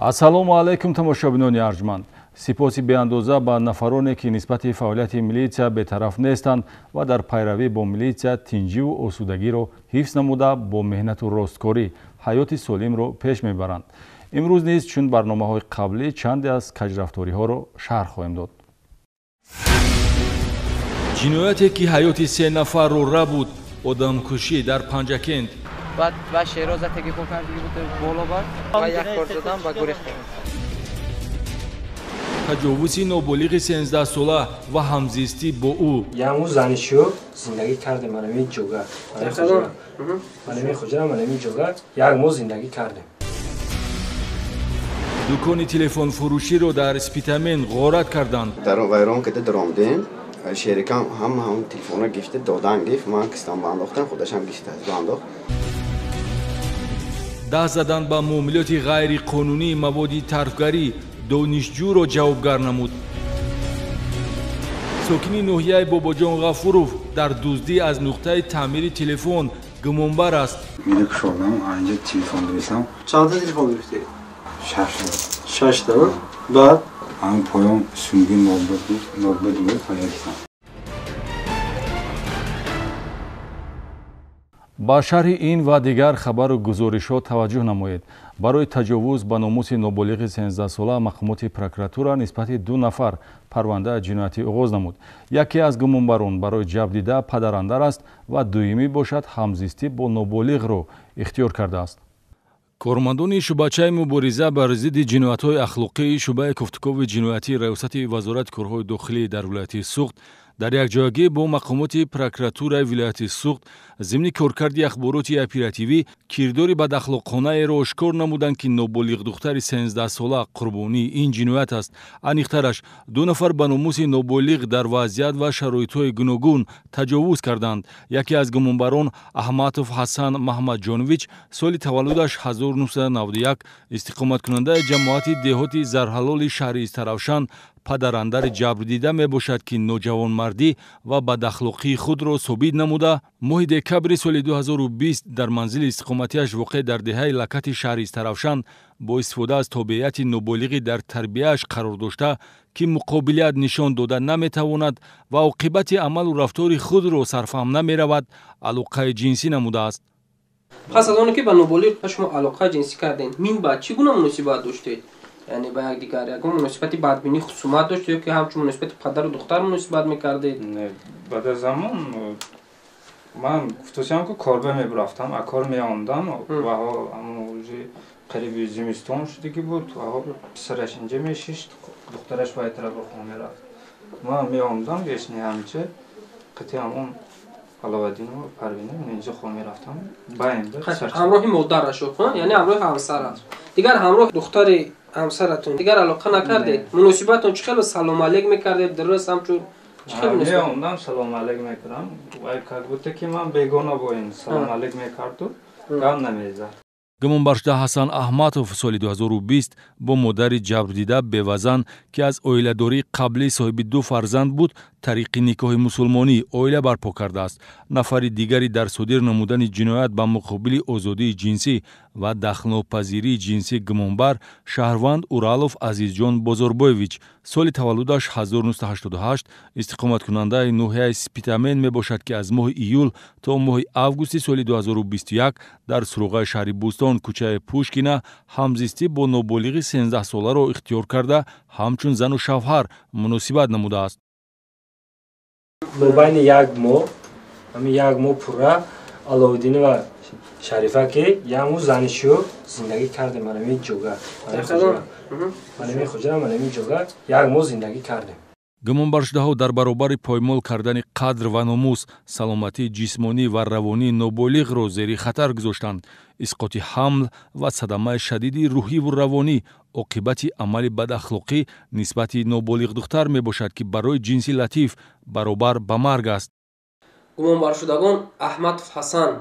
ассалому алайкум тамошобинони арҷманд. сипоси беандоза ба нафароне ки нисбати фаъолияти милитсия бетараф нестанд ва дар пайравӣ бо милитсия тинҷиву осудагиро ҳифз намуда бо меҳнату росткорӣ ҳаёти солимро пеш мебаранд. имрӯз низ чун барномаҳои қаблӣ чанде аз каҷрафториҳоро шарҳ хоҳем дод. ҷинояте ки ҳаёти се нафарро рабуд, одамкушӣ дар Панҷакент. بعد و شیراز تکی خوب کرد دیگه بود بالا بر و یک کار دادم و گریختم. تجاوزی نابالغ 13 ساله و همزیستی با او. یامو زنشو زندگی کرده منمی جوگا. منمی خجرم منمی جوگا یک مو زندگی کرده. دکان تلفن فروشی رو در اسپیتامن غارت کردند. در ویران که درآمدیم شرکم هم تلفن گفته دادن گفت من کستم بانداختم خودش هم گفته از بانداخت. دست زدن با معاملات غیر قانونی مواد طرفگری دانشجو را جوابگر نمود. ساکنی ناحیه باباجان غفوروف در دزدی از نقطه تعمیر تلفن گمانبر است. میره که شدم اینجا تلفن گرفتم. چند تا تلفن گرفتی؟ 6 تا. بعد همین پایان سنگی نابود بود پایان. با شرح این و دیگر خبر و گزارشات توجه نمایید. برای تجاوز به ناموس نابالغ 13 ساله مقامات پروکراتورا نسبت 2 نفر پرونده جنایتی آغاز نمود. یکی از گمانباران برای جلب دیده پدراندر است و دومی باشد همزیستی با نابالغ را اختیار کرده است. کارمندان شعبه‌چه مبارزه بر ضد جنایت‌های اخلاقی شعبه گفتگو جنایتی ریاست وزارت کارهای داخلی در ولایت سوخت در یک جایگاه با مقامات پروکراتورای ولایت سوخت ضمن کارکردی اخباراتی اپراتیوی کرداری بداخلاقانه را آشکار نمودند که نابالغ دختر 13 ساله قربانی این جنایت است. انیخترش 2 نفر به ناموس نابالغ در وضعیت و شرایط‌های گوناگون تجاوز کردند. یکی از گمانباران احمدوف حسن محمد جانویچ سال تولدش 1991 استقامت کننده جماعت دهاتی زرحلال شهر استراوشان پدراندر جبر دیده می باشد که نوجوانمردی و بداخلاقی خود را ثابت نموده ماه دکبر سال 2020 در منزل استقامتیش واقع در دهه لکت شهر استراوشان با استفاده از تابعیت نابالغی در تربیه‌اش قرار داشته که مقابلیت نشان داده نمی تواند و عاقبت عمل و رفتار خود را صرفهم نمی رود علاقه جنسی نموده است. پس از آنکه که به نابالغ شما علاقه جنسی کردین مین با چگونه مناسبت داشتید؟ یعنی با یک دیگر یک مناسبتی بدبینی خصومت داشت یا که همچون مناسبت پدر و دختر مناسبت میکردید؟ نه بعد از زمان من گفتم که کار میرفتم اکار میاندم و همونجوری قریب زمستون شده که بود و پسرش اینجا میشیشت دخترش باید طرف خونه میرفت من میاندم گشنی همچه قطعی همون علاوالدین و پروینه اینجا خونه میرفتم باید همراه مادرش یعنی همراه همسرش دیگر همراه دختر همسرتون دیگر علاقه نکردید؟ مناسبتون چه خیلی سلام علیک میکردید درست همچون چه خیلی مناسبت؟ میاندم سلام علیک میکردم و یک گفته که من بیگانه با این سلام علیک میکرد و غم نمیزد. گمانبرشده حسن احمدوف سال 2020 با مادر جبر دیده بوزن که از عائله‌داری قبلی صاحب 2 فرزند بود طریق نکاح مسلمانی عائله برپا کرده است. نفر دیگری در صادر نمودن جنایت به مقابل آزادی جنسی و دخل‌ناپذیری جنسی گمانبر شهروند اورالوف عزیزجان بازاربایویچ سال تولدش 1988 استقامت کننده ناحیه اسپیتامن می باشد که از ماه ایول تا ماه آگوست سال 2021 در سروغ شهر بوستان کوچه پوشکینه همزیستی با نابالغ 13 ساله را اختیار کرده همچون زن و شوهر مناسبت نموده است. مابین یک ماه پورا علاوالدین و شریفه که یامو زنشو زندگی کرده منمی جوگا منمی خجرم منمی جوگا یک ماه زندگی کرده. گمانبرشده‌ها در برابر پایمال کردن قدر و ناموس سلامتی جسمانی و روانی نابالغ را زیر خطر گذاشتند. اسقاط حمل و صدمه شدید روحی و روانی عاقبت عمل بداخلاقی نسبت نابالغ دختر می باشد که برای جنسی لطیف برابر به مرگ است. گمانبرشدگان احمد حسن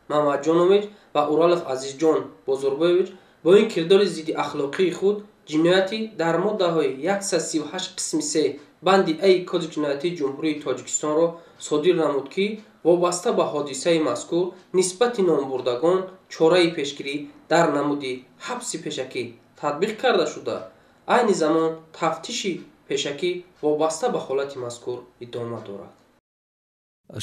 محمد جانویچ و اورالوف عزیزجان بازاربایویچ با این کردار ضد اخلاقی خود جنایتی در ماده‌های 138 قسم 3 بند ای کد جنایتی جمهوری تاجیکستان را صادر نمود که وابسته به حادثه مذکور نسبت نامبردگان چاره پیشگیری در نمود حبس پیشکی татбиқ карда шуда айни замон тафтиши пешакӣ вобаста ба ҳолати мазкур идома дорад.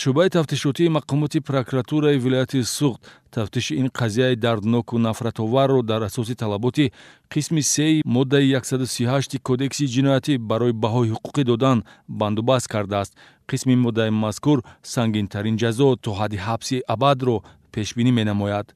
шӯъбаи тафтишотии мақомоти прокуратураи вилояти Суғд тафтиши ин қазияи дардноку нафратоварро дар асоси талаботи қисми 3 моддаи 138 кодекси ҷиноятӣ барои баҳои ҳуқуқӣ додан бандубаст кардааст. қисми моддаи мазкур сангинтарин ҷазо то ҳадди ҳабси абадро пешбинӣ менамояд.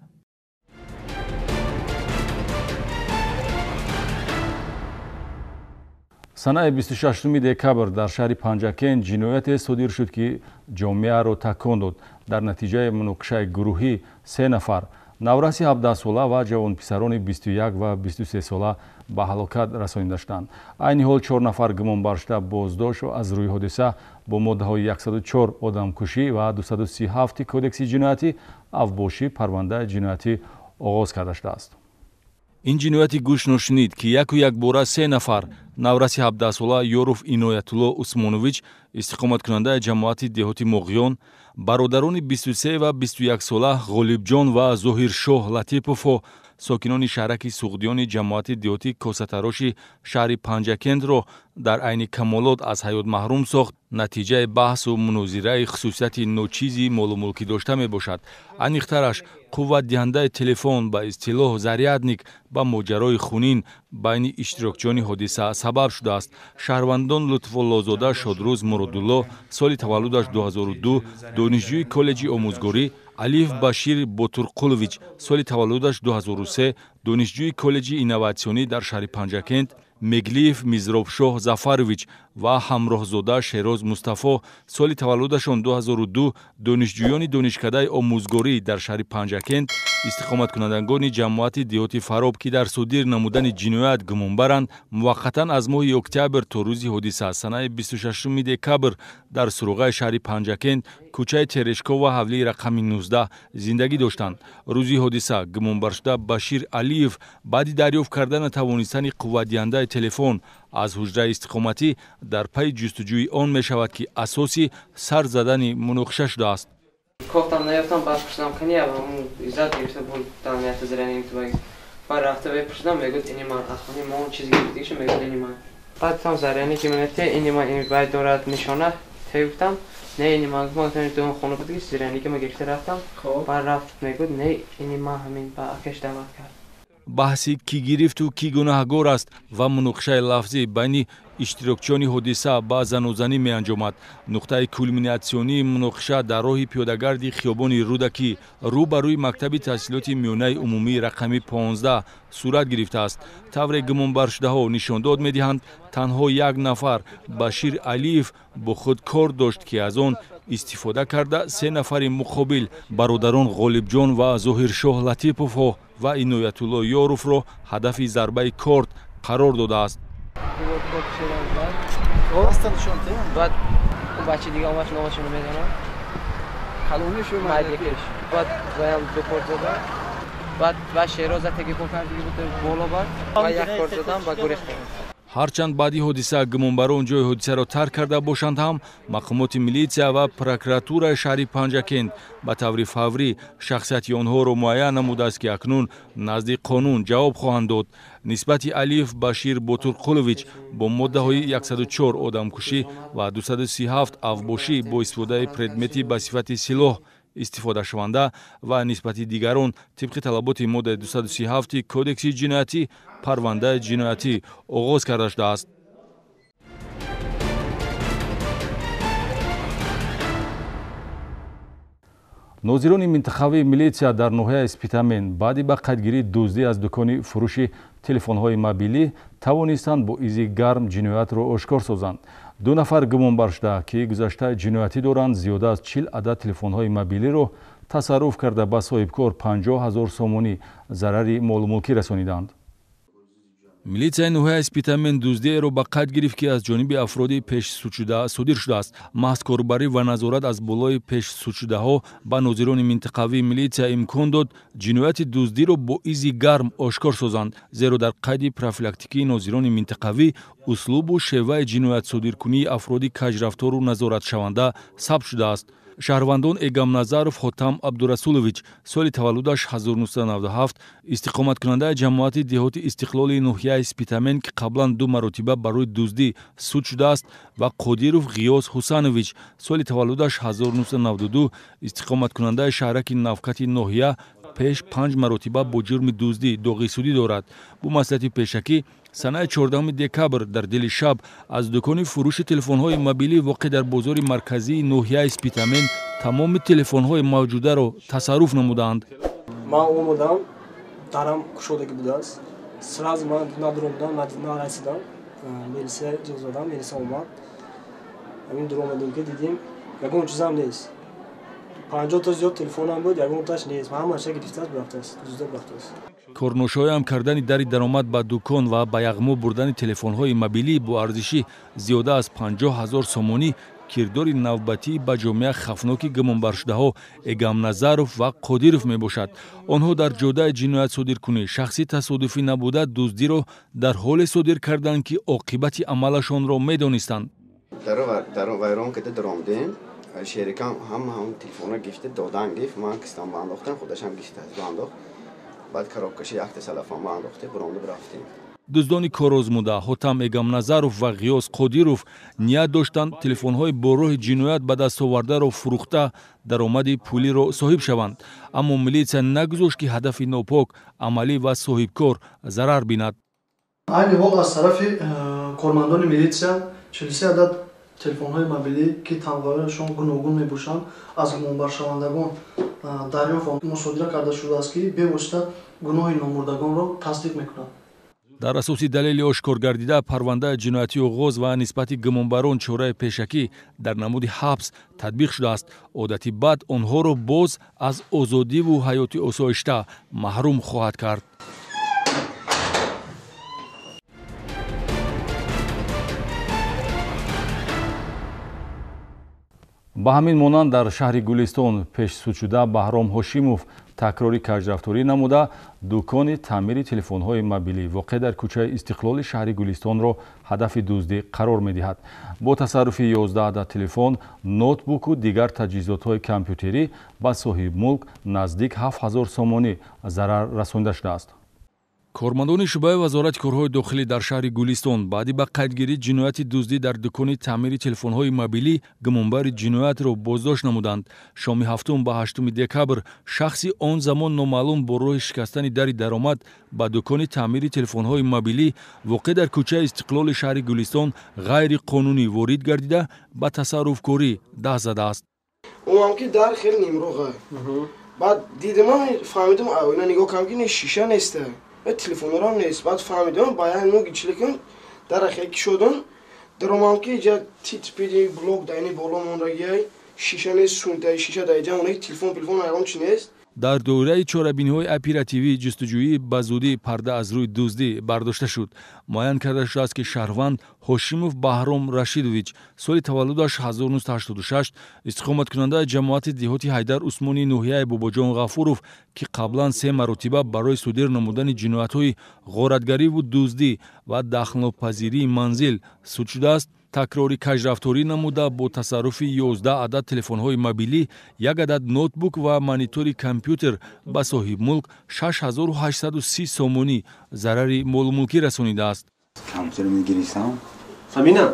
санаи 26 декабр дар шаҳри Панҷакент ҷинояте содир шуд, ки ҷомеаро такон дод. дар натиҷаи муноқишаи гурӯҳӣ 3 нафар навраси 17-сола ва ҷавонписарони 21 ва 23 сола ба ҳалокат расонида шуданд. айни ҳол 4 нафар гумонбаршуда боздошт ва аз рӯи ҳодиса бо моддаҳои 104 одамкушӣ ва 237 кодекси ҷиноятӣ авбошӣ парвандаи ҷиноятӣ оғоз карда шудааст. ин ҷинояти гӯш ношинид, ки як бора 3 нафар навраси 17-сола Ёров Иноятулло Усмонович истиқоматкунандаи ҷамоати деҳоти Моғиён, бародарони 23 ва 21 сола Ғолибҷон ва Зоҳиршоҳ Латипово сокинони шаҳраки Суғдиёни ҷамоати деҳоти Косатароши шаҳри Панҷакентро дар айни камолот аз ҳаёт маҳрум сохт. натиҷаи баҳсу мунозираи хусусияти ночизи молумулкӣ дошта мебошад. аниқтараш қувватдиҳандаи телефон ба истилоҳ зарядник ба моҷарои хунин байни иштирокчиёни ҳодиса сабаб шудааст. шаҳрвандон Лутфуллозода Шодрӯз Муродулло соли таваллудаш 2002, донишҷӯи коллеҷи омӯзгорӣ Алиф Башир Ботурқулович соли таваллудаш 2003, донишҷӯи коллеҷи инноватсионӣ дар шаҳри Панҷакент Меглиев Мизробшоҳ Зафарович ва ҳамроҳзода Шероз Мустафо соли таваллудашон 2002, донишҷӯёни донишкадаи омӯзгорӣ дар шаҳри Панҷакент истиқоматкунандагони ҷамоати деҳоти Фароб, ки дар содир намудани ҷиноят гумонбаранд, муваққатан аз моҳи октябр то рӯзи ҳодиса санаи 26 декабр дар суруғаи шаҳри Панҷакент кӯчаи Терешков ва ҳавлии рақами 19 зиндагӣ доштанд. рӯзи ҳодиса гумонбаршуда Башир Алиев баъди дарёфт карда натавонистани қувватдиҳандаи телефон аз ҳуҷраи истиқоматӣ дар пайи ҷустуҷӯи он мешавад, ки асоси сар задани муноқиша шудааст. Кофтам наёфтам, баъд пурсидам кани иззат гирифта буд таъмияти зирани тубак. Баъд рафта бепурсидам, мегӯд ини ман аз хони мо чизи гирифтагиша мегӯд ини ман. Баъд там заряни ки менате ини ман ин баъд дорад нишона тегуфтам. Не ини ман гуфтам то хона будгиш зирани ки ма гирифта рафтам. Баъд рафт мегӯд не ини ман ҳамин ба акаш даъват кард. баҳси кӣ гирифту кӣ гунаҳгор аст ва муноқишаи лафзӣ байни иштирокчиёни ҳодиса ба занозанӣ меанҷомад. нуқтаи кулминатсионии муноқиша дар роҳи пиёдагарди хиёбони Рӯдаки рӯ ба рӯи мактаби таҳсилоти миёнаи умумии рақами 15 сурат гирифтааст. тавре гумонбаршудаҳо нишондод медиҳанд танҳо як нафар Башир Алиев бо худ кор дошт, ки аз он истифода карда 3 нафари муқобил бародарон Ғолибҷон ва Зоҳиршоҳ Латипово ва Иноятулло Ёровро ҳадафи зарбаи корт қарор додааст. بعد اون بچه دیگه اومد نامشونو میدونم کلونیشو مدیکش بعد بایم دو کورت زدم بعد شیراز تکیپو کرد دیگه بود بالا برد و یک کورت زدم و گریختم. ҳарчанд баъди ҳодиса гумонбарон ҷои ҳодисаро тарк карда бошанд ҳам мақомоти милитсия ва прокуратураи шаҳри Панҷакент ба таври фаврӣ шахсияти онҳоро муайян намудааст, ки акнун назди қонун ҷавоб хоҳанд дод. нисбати Алиф Башир Ботурқулович бо моддаҳои 104 одамкушӣ ва 237 авбошӣ бо истифодаи предмети ба сифати силоҳ истифодашаванда ва нисбати дигарон тибқи талаботи моддаи 237 кодекси ҷиноятӣ парвандаи ҷиноятӣ оғоз карда шудааст. нозирони минтахавии милитсия дар ноҳияи Спитамен баъди ба қайдгирии дуздӣ аз дукони фурӯши телефонҳои мобилӣ тавонистанд бо изи гарм ҷиноятро ошкор созанд. 2 нафар гумонбаршуда, ки гузаштаи ҷиноятӣ доранд, зиёда аз 40 адад телефонҳои мобилиро тасарруф карда ба соҳибкор 50 000 сомонӣ зарари молумулкӣ расониданд. милитсияи ноҳияи Спитамен дуздиеро ба қайд гирифт, ки аз ҷониби афроди пешсудшуда содир шудааст. маҳз корбарӣ ва назорат аз болои пешсудшудаҳо ба нозирони минтақавии милитсия имкон дод ҷинояти дуздиро бо изи гарм ошкор созанд, зеро дар қайди профилактикии нозирони минтақавӣ услубу шеваи ҷиноятсодиркунии афроди каҷрафтору назоратшаванда сабт шудааст. шаҳрвандон Эгамназаров Хотам Абдурасулович соли таваллудаш 1997 истиқоматкунандаи ҷамоати деҳоти Истиқлоли ноҳияи Спитамен ки қаблан 2 маротиба барои дуздӣ суд шудааст ва Қодиров Ғиёс Ҳусанович соли таваллудаш 1992 истиқоматкунандаи шаҳраки Навкати ноҳия пеш 5 маротиба бо ҷурми дуздӣ доғи судӣ дорад. Бу маслиҳати пешакӣ санаи 14 декабр дар дили шаб аз дукони фурӯши телефонҳои мобилӣ воқеъ дар бозори марказии ноҳияи Спитамен тамоми телефонҳои мавҷударо тасарруф намуданд. Ман омадам, дарам кушодагӣ будааст. Сразу ман надуромдам, нарасидам. Милисия ҷиғ задам, милисия омад. Ҳамин дур омадем ки дидим, ягон чизам нест. 50 та зиёд телефонам буд, ягонташ нест. Ҳамаша гирифтааст, барафтааст, дузда барафтааст. Корношоям кардани дари даромад ба дукон ва ба яғмо бурдани телефонҳои мобилӣ бо арзиши зиёда аз 50 000 сомонӣ кирдори навбатӣ ба ҷомеа хафноки гумонбаршудаҳо Эгамназаров ва Қодиров мебошад. Онҳо дар ҷодаи ҷиноятсодиркунӣ шахси тасодуфӣ набуда дуздиро дар ҳоле содир карданд ки оқибати амалашонро медонистанд. дар вайрон кида даромдем шерикам ҳам телефона гифта додан гифт ман кистам бандохтам худашам гифта бандохт баъд коробкаши яхта салафон бандохте буронда рафтем. дуздони корозмуда Хотам Эгамназаров ва Ғиёс Қодиров ният доштанд телефонҳои бо роҳи ҷиноят ба дастовардаро фурӯхта даромади пулиро соҳиб шаванд, аммо милитсия нагузошт ки ҳадафи нопок амалӣ ва соҳибкор зарар бинад. айни ҳол аз тарафи кормандони милитсия 43 адад телефонҳои мобилӣ ки тамгоҳиашон гуногун мебошанд аз гумонбаршавандагон дарёфт ва мусодира карда шудааст ки бевосита гуноҳи номурдагонро тасдиқ мекунад. дар асоси далели ошкор гардида парвандаи ҷиноятӣ оғоз ва нисбати гумонбарон чораи пешакӣ дар намуди ҳабс татбиқ шудааст. одати бад онҳоро боз аз озодиву ҳаёти осоишта маҳрум хоҳад кард. ба ҳамин монанд дар шаҳри Гулистон пешсудшуда Баҳром Ҳошимов такрори каҷрафторӣ намуда дукони таъмири телефонҳои мобилӣ воқеъ дар кӯчаи Истиқлоли шаҳри Гулистонро ҳадафи дуздӣ қарор медиҳад. Бо тасарруфи 11 адад телефон, ноутбуку дигар таҷҳизотҳои компютерӣ ба соҳибмулк наздик 7000 сомонӣ зарар расонида шудааст. кормандони шӯъбаи вазорати корҳои дохилӣ дар шаҳри Гулистон баъди ба қайдгирии ҷинояти дуздӣ дар дукони таъмири телефонҳои мобилӣ гумонбари ҷиноятро боздошт намуданд. шоми 7 ба 8 декабр шахси он замон номаълум бо роҳи шикастани дари даромад ба дукони таъмири телефонҳои мобилӣ воқеъ дар кӯчаи Истиқлоли шаҳри Гулистон ғайриқонунӣ ворид гардида ба тасарруфкорӣ даст задааст. омам ки дар хеле нимроға баъд дидам фаҳмидам ина нигоҳ кардам ки шиша неста телефонорам нест баъд фаҳмидам ба яъни ноги чликам дарахе кишодам даромам ки ҷа типиди блок дайни боло монрагияй шиша нест сунтаи шиша дайҷа онаи телефон ягон чи нест. дар доираи чорабиниҳои оперативӣ ҷустуҷӯӣ ба зудӣ парда аз рӯи дуздӣ бардошта шуд. муайян карда шудааст ки шаҳрванд Ҳошимов Баҳром Рашидович соли таваллудаш 1986 истиқоматкунандаи ҷамоати деҳоти Ҳайдар Усмони ноҳияи Бобоҷон Ғафуров ки қаблан 3 маротиба барои содир намудани ҷиноятҳои ғоратгариву дуздӣ ва дахлнопазирии манзил суд шудааст, такрори каҷрафторӣ намуда бо тасарруфи 11 адад телефонҳои мобилӣ, 1 адад ноутбук ва монитори компютер ба соҳибмулк 6830 сомонӣ зарари молумулкӣ расонидааст. Компютер мегирисам. Самина?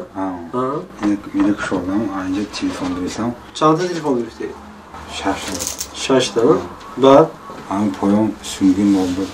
Мира кушодам, анҷа телефон гирисам. Чанд та телефон гирифтӣ? 6 та. Баъд ам поён сунги нобуд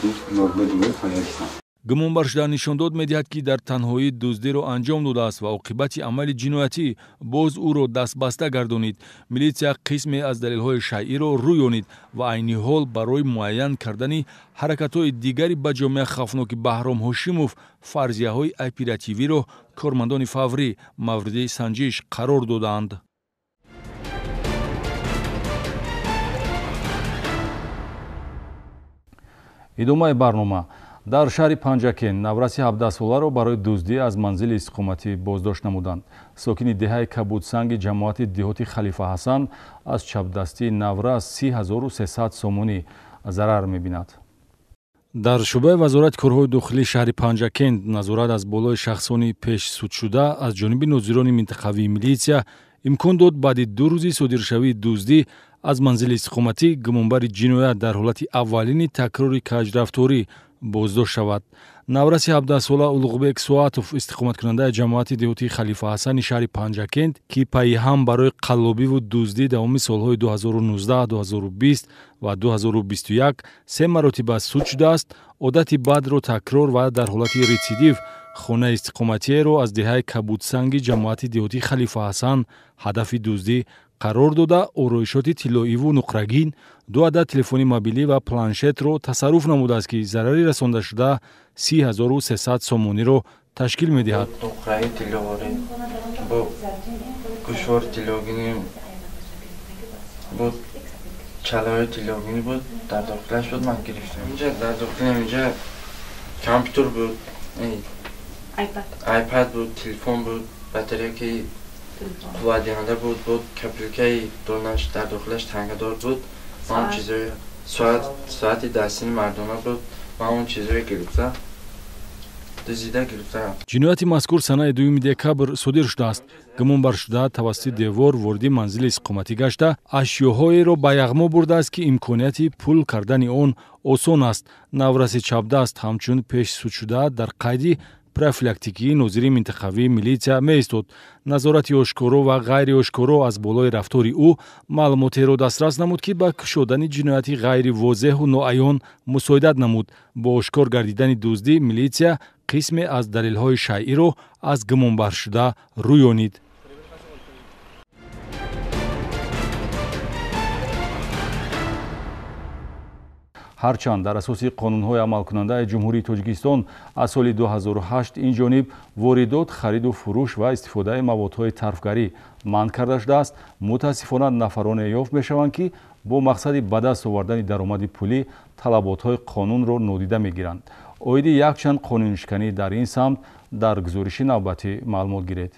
ва яксам. гумонбаршуда нишондод медиҳад ки дар танҳоӣ дуздиро анҷом додааст ва оқибати амали ҷиноятӣ боз ӯро дастбаста гардонид. милитсия қисме аз далелҳои шайъиро рӯёнид ва айни ҳол барои муайян кардани ҳаракатҳои дигари ба ҷомеа хафноки Баҳром Ҳошимов фарзияҳои оперативиро кормандони фаврӣ мавриди санҷиш қарор доданд. идомаи барнома. дар шаҳри Панҷакен навраси 17-соларо барои дуздӣ аз манзили истиқоматӣ боздошт намуданд. сокини деҳаи Кабудсанги ҷамоати деҳоти Халифа Ҳасан аз чапдастии наврас 3300 сомонӣ зарар мебинад. дар шӯъбаи вазорати корҳои дохилии шаҳри Панҷакен назорат аз болои шахсони пешсудшуда аз ҷониби нозирони минтақавии милитсия имкон дод баъди 2 рӯзи содиршавии дуздӣ аз манзили истиқоматӣ гумонбари ҷиноят дар ҳолати аввалини такрори каҷрафторӣ боздошт шавад. навраси 17-сола Улуғбек Суатов истиқоматкунандаи ҷамоати деҳотии Халифа Ҳасани шаҳри Панҷакент ки пайи ҳам барои қаллобиву дуздӣ давоми солҳои 2019, 2020 ва 2021 се маротиба суд шудааст, одати бадро такрор ва дар ҳолати рецидив хонаи истиқоматиеро аз деҳаи Кабудсанги ҷамоати деҳотии Халифа Ҳасан ҳадафи дуздӣ қарор дода, ороишоти тиллоиву нуқрагин, 2 адад телефони мобилӣ ва планшетро тасарруф намудааст, ки зарари расондашуда 30300 сомониро ташкил медиҳад. Нуқраи тилловори бо гӯшвори тиллогини буд, чалаҳои тиллогини буд, дар дохилаш буд, ман гирифтам. Инҷа дар дохилам инҷа компютер буд, айпад буд, телефон буд, батареяки қувватдиҳанда буд, капелкаи донаш дар дохилаш тангадор буд, ман чизои соати дастини мардона буд, ман он чизои гирифтам. ҷинояти мазкур санаи 2 декабр содир шудааст. гумонбаршуда тавассути девор ворди манзили истиқоматӣ гашта, ашёҳоеро ба яғмо бурдааст, ки имконияти пул кардани он осон аст. навраси чапдаст ҳамчун пешсудшуда дар қайди профилактикии нозири минтақавии милитсия меистод. назорати ошкоро ва ғайри ошкоро аз болои рафтори ӯ маълумотеро дастрас намуд, ки ба кушодани ҷинояти ғайри возеҳу ноаён мусоидат намуд. бо ошкор гардидани дуздӣ милитсия қисме аз далелҳои шайъиро аз гумонбаршуда рӯёнид. ҳарчанд дар асоси қонунҳои амалкунандаи ҷумҳурии Тоҷикистон аз соли 2008 инҷониб воридот, хариду фурӯш ва истифодаи маводҳои тарфгарӣ манъ карда шудааст, мутаассифона нафароне ёфт мешаванд, ки бо мақсади ба даст овардани даромади пулӣ талаботҳои қонунро нодида мегиранд. оиди якчанд қонуншиканӣ дар ин самт дар гузориши навбатӣ маълумот гиред.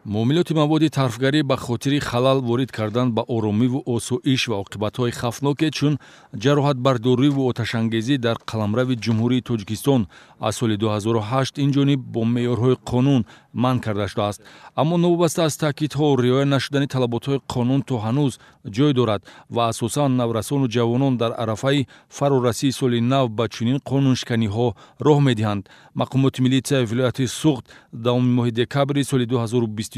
муомилоти маводи тарфгарӣ ба хотири халал ворид кардан ба оромиву осоиш ва оқибатҳои хавфноке чун ҷароҳатбардориву оташангезӣ дар қаламрави ҷумҳурии Тоҷикистон аз соли 2008 инҷониб бо меъёрҳои қонун манъ карда шудааст. аммо новобаста аз таъкидҳо риоя нашудани талаботҳои қонун то ҳанӯз ҷой дорад ва асосан наврасону ҷавонон дар арафаи фарорасии соли нав ба чунин қонуншиканиҳо роҳ медиҳанд. мақомоти милитсияи вилояти Суғд давоми моҳи декабри соли 2021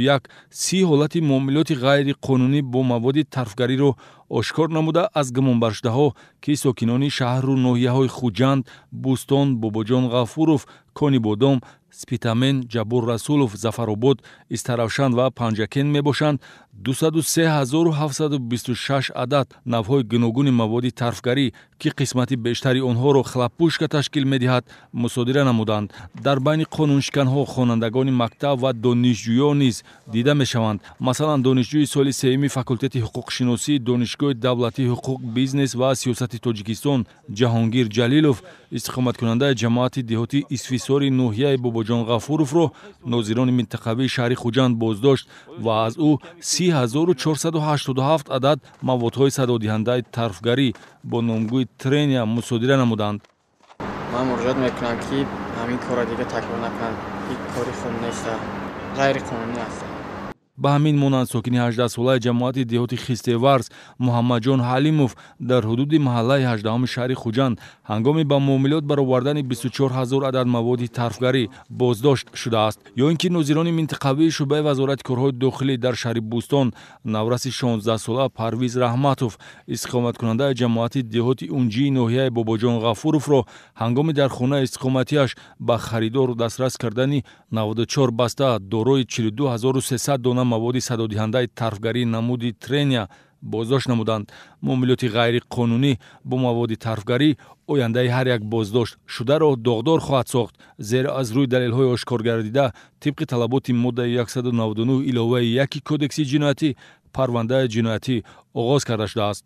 30 ҳолати муомилоти ғайриқонунӣ бо маводи тарфгариро ошкор намуда, аз гумонбаршудаҳо, ки сокинони шаҳру ноҳияҳои Хуҷанд, Бӯстон, Бобоҷон Ғафуров, Кони Бодом, Спитамен, Ҷаббор Расулов, Зафаробод, Истаравшан ва Панҷакент мебошанд, 203726 адад навъҳои гуногуни маводи тарфгарӣ, ки қисмати бештари онҳоро хлаппушка ташкил медиҳад, мусодира намуданд. дар байни қонуншиканҳо хонандагони мактаб ва донишҷӯён низ дида мешаванд. масалан, донишҷӯи соли сеюми факултети ҳуқуқшиносии донишгоҳи давлатии ҳуқуқ, бизнес ва сиёсати Тоҷикистон Ҷаҳонгир Ҷалилов истиқоматкунандаи ҷамоати деҳотии Исфисори ноҳияи Бобоҷон Ғафуровро нозирони минтақавии шаҳри Хуҷанд боздошт ва аз ӯ 3487 адад маводҳои садодиҳандаи тарфгарӣ бо номгӯи Трения мусодира намуданд. ман муроҷиат мекунам, ки ҳамин корро дига такрор накунанд. ин кори хуб нест, ғайриқонунӣ аст. ба ҳамин монанд сокини 18-солаи ҷамоати деҳоти Хистеварз Муҳаммаҷон Ҳалимов дар ҳудуди маҳаллаи 18-уми шаҳри Хуҷанд ҳангоми ба муомилот баровардани 24000 адад маводи тарфгарӣ боздошт шудааст. ё ин ки нозирони минтақавии шӯъбаи вазорати корҳои дохилӣ дар шаҳри Бӯстон навраси 16-сола Парвиз Раҳматов истиқоматкунандаи ҷамоати деҳоти Унҷии ноҳияи Бобоҷон Ғафуровро ҳангоми дар хонаи истиқоматиаш ба харидор дастрас кардани 94 баста дорои 42300 дона маводи садодиҳандаи тарфгарӣ намуди Трения боздошт намуданд. муомилоти ғайриқонунӣ бо маводи тарфгарӣ ояндаи ҳар як боздошт шударо доғдор хоҳад сохт, зеро аз рӯи далелҳои ошкор гардида тибқи талаботи моддаи 199 иловаи 1 кодекси ҷиноятӣ парвандаи ҷиноятӣ оғоз карда шудааст.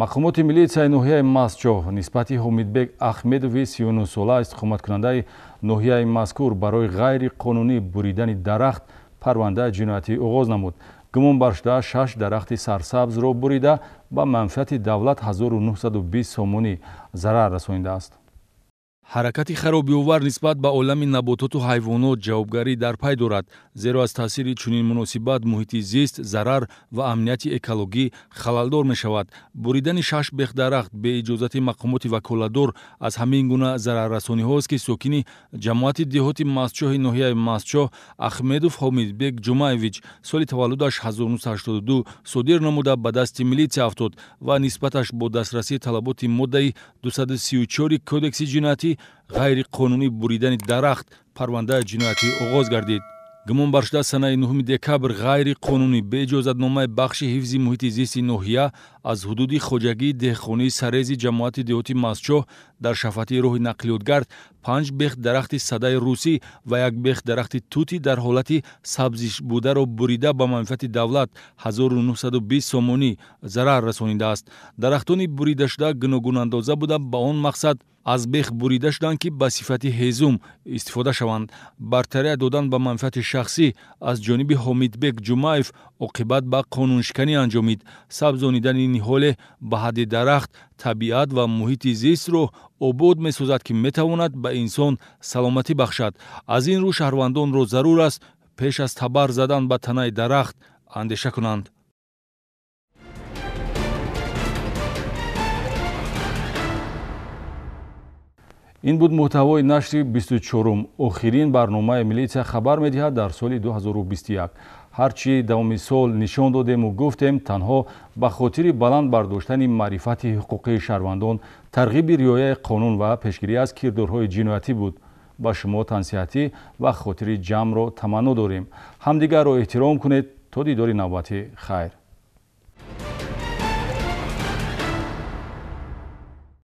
мақомоти милитсияи ноҳияи Масҷоҳ нисбати Ҳомидбек Ахмедови 39 сола истиқоматкунандаи ноҳияи мазкур барои ғайриқонунӣ буридани дарахт парвандаи ҷиноятӣ оғоз намуд. гумон бар шуда 6 дарахти сарсабзро бурида ба манфиати давлат 1920 сомонӣ зарар расонидааст. ҳаракати харобиовар нисбат ба олами набототу ҳайвонот ҷавобгарӣ дар пай дорад, зеро аз таъсири чунин муносибат муҳити зист зарар ва амнияти экологӣ халалдор мешавад. Буридани 6 бех дарахт бе иҷозати мақомоти ваколатдор аз ҳамин гуна зараррасониҳост ки сокини ҷамоати деҳоти Мастчоҳи ноҳияи Мастчоҳ Ахмедов Ҳомидбек Ҷумаевич соли таваллудаш 1982 содир намуда ба дасти милитсия афтод ва нисбаташ бо дастрасии талаботи моддаи 234 кодекси ҷиноятӣ ғайриқонунӣ буридани дарахт парвандаи ҷиноятӣ оғоз гардид. гумон бар шуда санаи 9 декабр ғайриқонунӣ бе иҷозатномаи бахши ҳифзи муҳити зисти ноҳия аз ҳудуди хоҷагии деҳқонии саррези ҷамоати деҳоти Мастчоҳ дар шафати роҳи нақлиётгард 5 бех дарахти садаи русӣ ва 1 бех дарахти тути дар ҳолати сабзиш бударо бурида ба манфиати давлат 1920 сомонӣ зарар расонидааст. Дарахтони буридашуда гуногунандоза буда ба он мақсад аз бех бурида шуданд ки ба сифати ҳезум истифода шаванд. Бартария додан ба манфиати шахсӣ аз ҷониби Ҳомидбек Ҷумаев оқибат ба қонуншиканӣ анҷомид. сабзонидани ниҳоле ба ҳадди дарахт табиат ва муҳити зистро обод месозад ки метавонад ба инсон саломатӣ бахшад. аз ин рӯ шаҳрвандонро зарур аст пеш аз табар задан ба танаи дарахт андеша кунанд. ин буд муҳтавои нашри 24-ум охирин барномаи милитсия хабар медиҳад дар соли 2021. ҳарчи давоми сол нишон додему гуфтем, танҳо ба хотири баланд бардоштани маърифати ҳуқуқии шаҳрвандон, тарғиби риояи қонун ва пешгирӣ аз кирдорҳои ҷиноятӣ буд. ба шумо тансиҳатӣ ва хотири ҷамъро таманно дорем. ҳамдигарро эҳтиром кунед. то дидори навбати хайр.